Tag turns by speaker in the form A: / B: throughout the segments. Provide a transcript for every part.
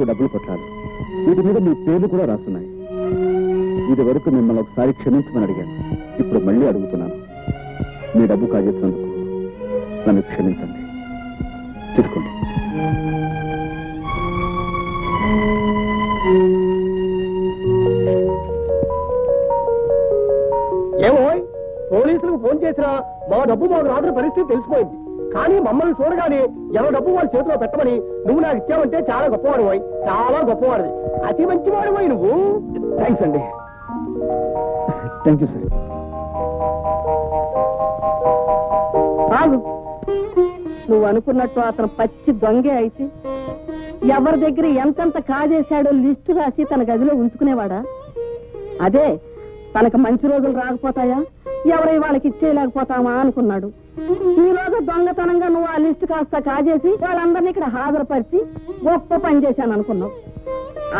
A: డబ్బులు కొట్టాలి. వీటి మీద మీ పేర్లు కూడా రాస్తున్నాయి. ఇది వరకు మిమ్మల్ని ఒకసారి క్షమించమని అడిగాను. ఇప్పుడు మళ్ళీ అడుగుతున్నాను. మీ డబ్బు కాజేసినందుకు నన్ను క్షమించండి. తీసుకోండి.
B: ఏమో పోలీసులకు ఫోన్ చేసినా మా డబ్బు మాకు రాత్రి పరిస్థితి తెలిసిపోయింది. కానీ మమ్మల్ని చూడగానే ఎవరి డబ్బు వాళ్ళ చేతిలో పెట్టమని నువ్వు నాకు ఇచ్చావంటే చాలా గొప్పవాడు పోయి, చాలా గొప్పవాడివి, అతి మంచివాడు పోయి నువ్వు. థ్యాంక్స్ అండి.
A: Thank you sir.
C: బాగు, నువ్వు అనుకున్నట్టు అతను పచ్చి దొంగే అయితే ఎవరి దగ్గర ఎంతెంత కాజేశాడో లిస్టు రాసి తన గదిలో ఉంచుకునేవాడా? అదే తనకు మంచి రోజులు రాకపోతాయా, ఎవరై వాళ్ళకి ఇచ్చేయలేకపోతామా అనుకున్నాడు. ఈ రోజు దొంగతనంగా నువ్వు ఆ లిస్టు కాస్త కాజేసి వాళ్ళందరినీ ఇక్కడ హాజరుపరిచి గొప్ప పని చేశాను అనుకున్నావు.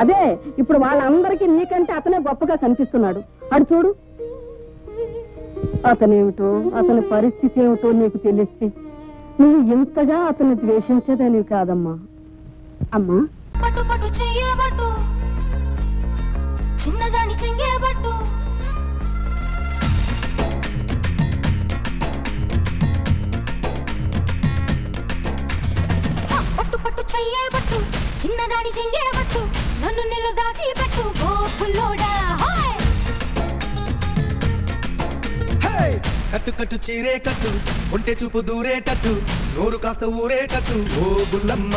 C: అదే ఇప్పుడు వాళ్ళందరికీ నీకంటే అతనే గొప్పగా కనిపిస్తున్నాడు. అడు చూడు, అతనేమిటో అతని పరిస్థితి ఏమిటో నీకు తెలిస్తే నువ్వు ఇంతగా అతన్ని ద్వేషించేదానివి కాదమ్మా. అమ్మా, చిన్నదాని చెంగేబట్టు పట్టు పట్టు చెయ్యేబట్టు, చిన్నదాని చెంగేబట్టు, నన్ను నిల్లు దాచి పెట్టు ఓ పుల్లోడా.
D: కట్టు కట్టు చీరే కట్టు, ఒంటె చూపు దూరేటట్టు, నోరు కాస్త ఊరేటట్టు ఓ బుల్లమ్మ.